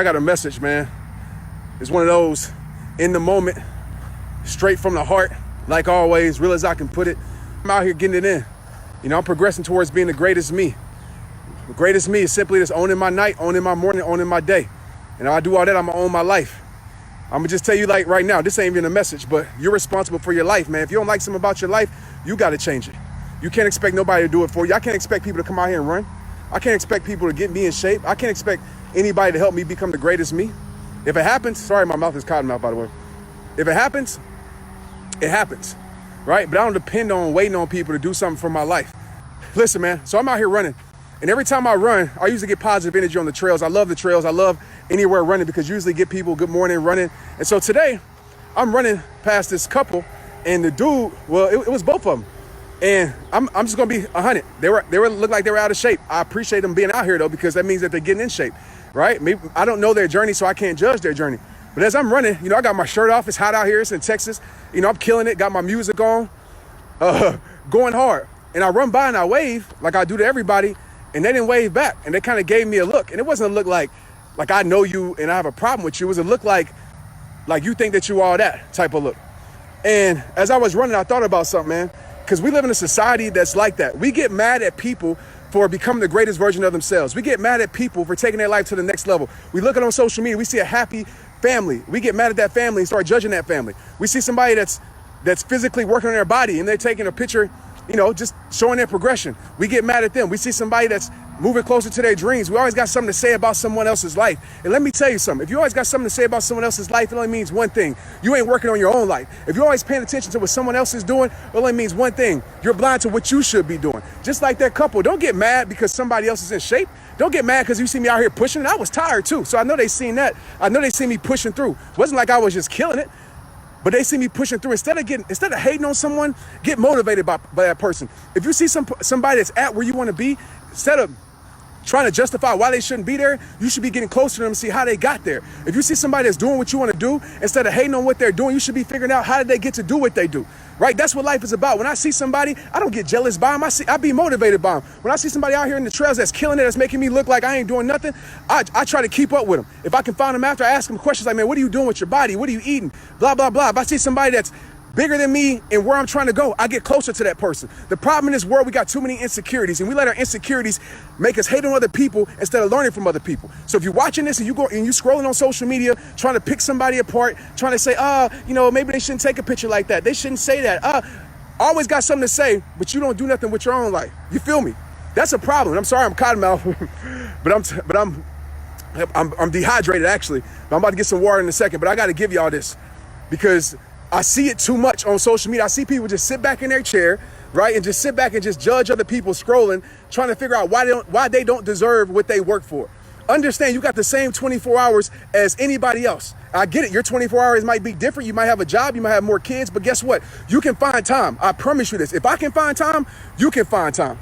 I got a message, man. It's one of those in the moment, straight from the heart, like always, real as I can put it. I'm out here getting it in. You know, I'm progressing towards being the greatest me. The greatest me is simply just owning my night, owning my morning, owning my day. And if I do all that, I'm gonna own my life. I'm gonna just tell you, like, right now, this ain't even a message, but you're responsible for your life, man. If you don't like something about your life, you gotta change it. You can't expect nobody to do it for you. I can't expect people to come out here and run. I can't expect people to get me in shape. I can't expect anybody to help me become the greatest me. If it happens, sorry, my mouth is cotton mouth, by the way. If it happens, right? But I don't depend on waiting on people to do something for my life. Listen, man, so I'm out here running. And every time I run, I usually get positive energy on the trails. I love the trails. I love anywhere running because you usually get people good morning running. And so today, I'm running past this couple, and the dude, well, it was both of them. And I'm just gonna be 100. They looked like they were out of shape. I appreciate them being out here though, because that means that they're getting in shape, right? Maybe I don't know their journey, so I can't judge their journey. But as I'm running, you know, I got my shirt off. It's hot out here. It's in Texas. You know, I'm killing it. Got my music on, going hard. And I run by and I wave like I do to everybody, and they didn't wave back. And they kind of gave me a look. And it wasn't a look like I know you and I have a problem with you. It was a look like you think that you all that type of look. And as I was running, I thought about something, man, because we live in a society that's like that. We get mad at people for becoming the greatest version of themselves. We get mad at people for taking their life to the next level. We look at on social media, we see a happy family. We get mad at that family and start judging that family. We see somebody that's physically working on their body and they're taking a picture, you know, just showing their progression. We get mad at them. We see somebody that's moving closer to their dreams. We always got something to say about someone else's life. And let me tell you something. If you always got something to say about someone else's life, it only means one thing. You ain't working on your own life. If you're always paying attention to what someone else is doing, it only means one thing. You're blind to what you should be doing. Just like that couple. Don't get mad because somebody else is in shape. Don't get mad because you see me out here pushing. And I was tired too. So I know they seen that. I know they see me pushing through. It wasn't like I was just killing it. But they see me pushing through. Instead of hating on someone, get motivated by that person. If you see somebody that's at where you want to be, instead of trying to justify why they shouldn't be there, you should be getting closer to them and see how they got there. If you see somebody that's doing what you want to do, instead of hating on what they're doing, you should be figuring out how did they get to do what they do, right? That's what life is about. When I see somebody, I don't get jealous by them. I be motivated by them. When I see somebody out here in the trails that's killing it, that's making me look like I ain't doing nothing, I try to keep up with them. If I can find them after, I ask them questions like, man, what are you doing with your body? What are you eating? Blah, blah, blah. If I see somebody that's bigger than me and where I'm trying to go, I get closer to that person. The problem in this world, we got too many insecurities, and we let our insecurities make us hate on other people instead of learning from other people. So if you're watching this and you scrolling on social media, trying to pick somebody apart, trying to say, you know, maybe they shouldn't take a picture like that. They shouldn't say that. Always got something to say, but you don't do nothing with your own life. You feel me? That's a problem. I'm sorry, I'm cottonmouth, but I'm dehydrated actually. I'm about to get some water in a second, but I got to give y'all this because I see it too much on social media. I see people just sit back in their chair, right, and just sit back and just judge other people scrolling, trying to figure out why they don't deserve what they work for. Understand, you got the same 24 hours as anybody else. I get it. Your 24 hours might be different. You might have a job. You might have more kids. But guess what? You can find time. I promise you this. If I can find time, you can find time.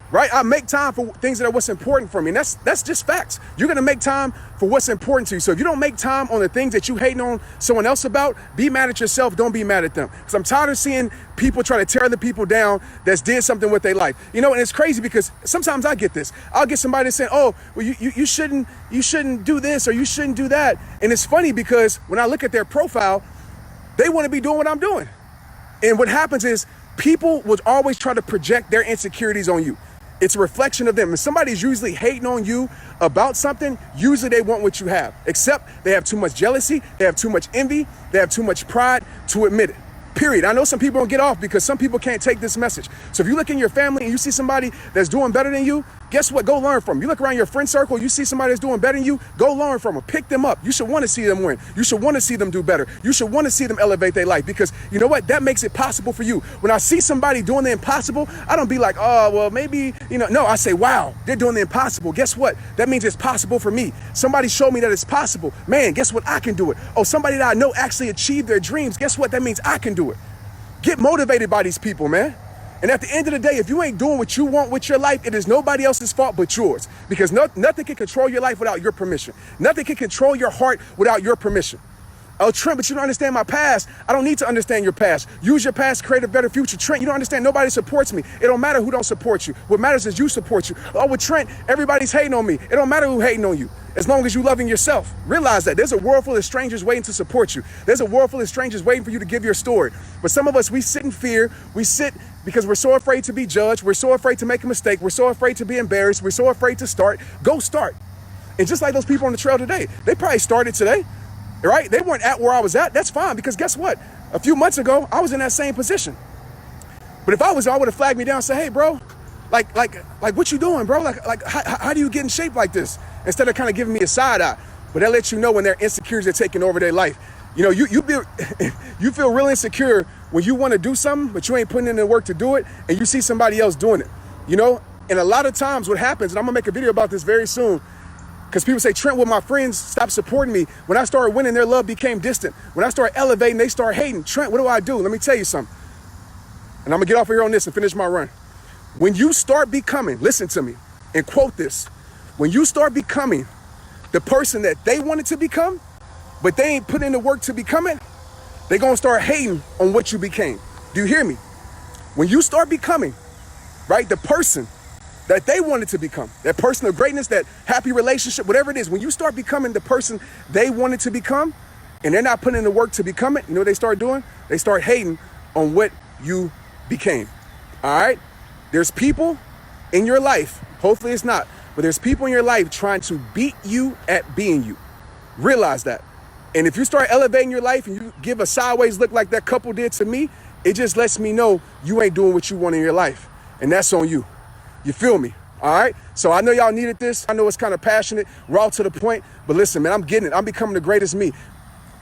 Right? I make time for things that are what's important for me. And that's just facts. You're going to make time for what's important to you. So if you don't make time on the things that you hating on someone else about, be mad at yourself. Don't be mad at them. Because I'm tired of seeing people try to tear other people down that's did something with their life. You know, and it's crazy because sometimes I get this. I'll get somebody saying, oh, well, you shouldn't do this or you shouldn't do that. And it's funny because when I look at their profile, they want to be doing what I'm doing. And what happens is people will always try to project their insecurities on you. It's a reflection of them. If somebody's usually hating on you about something, usually they want what you have, except they have too much jealousy, they have too much envy, they have too much pride to admit it. Period. I know some people don't get off because some people can't take this message. So if you look in your family and you see somebody that's doing better than you, guess what? Go learn from them. You look around your friend circle, you see somebody that's doing better than you, go learn from them. Pick them up. You should want to see them win. You should want to see them do better. You should want to see them elevate their life because you know what? That makes it possible for you. When I see somebody doing the impossible, I don't be like, oh, well, maybe, you know. No, I say, wow, they're doing the impossible. Guess what? That means it's possible for me. Somebody showed me that it's possible. Man, guess what? I can do it. Oh, somebody that I know actually achieved their dreams. Guess what? That means I can do it. Get motivated by these people, man. And at the end of the day, if you ain't doing what you want with your life, it is nobody else's fault but yours. Because nothing can control your life without your permission. Nothing can control your heart without your permission. Oh, Trent, but you don't understand my past. I don't need to understand your past. Use your past to create a better future. Trent, you don't understand. Nobody supports me. It don't matter who don't support you. What matters is you support you. Oh, with Trent, everybody's hating on me. It don't matter who hating on you. as long as you're loving yourself. Realize that there's a world full of strangers waiting to support you. There's a world full of strangers waiting for you to give your story. But some of us, we sit in fear. We sit because we're so afraid to be judged. We're so afraid to make a mistake. We're so afraid to be embarrassed. We're so afraid to start. Go start. And just like those people on the trail today, they probably started today, right? They weren't at where I was at. That's fine, because guess what? A few months ago, I was in that same position. But if I was, I would have flagged me down and said, hey, bro, like what you doing, bro? Like how do you get in shape like this? Instead of kind of giving me a side eye. But that lets you know when their insecurities are taking over their life. You know, you feel real insecure when you want to do something, but you ain't putting in the work to do it, and you see somebody else doing it, you know? And a lot of times what happens, and I'm gonna make a video about this very soon, because people say, Trent, will my friends stop supporting me? When I started winning, their love became distant. When I started elevating, they start hating. Trent, what do I do? Let me tell you something. And I'm gonna get off of here on this and finish my run. When you start becoming, listen to me and quote this, when you start becoming the person that they wanted to become, but they ain't put in the work to become it, they're gonna start hating on what you became. Do you hear me? When you start becoming, right, the person that they wanted to become, that person of greatness, that happy relationship, whatever it is, when you start becoming the person they wanted to become, and they're not putting in the work to become it, you know what they start doing? They start hating on what you became, all right? There's people in your life, hopefully it's not, but there's people in your life trying to beat you at being you. Realize that. And if you start elevating your life and you give a sideways look like that couple did to me, it just lets me know you ain't doing what you want in your life. And that's on you. You feel me? All right? So I know y'all needed this. I know it's kind of passionate, raw to the point, but listen, man, I'm getting it. I'm becoming the greatest me.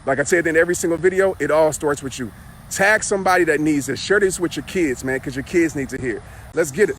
Like I said in every single video, it all starts with you. Tag somebody that needs this. Share this with your kids, man, because your kids need to hear it. Let's get it.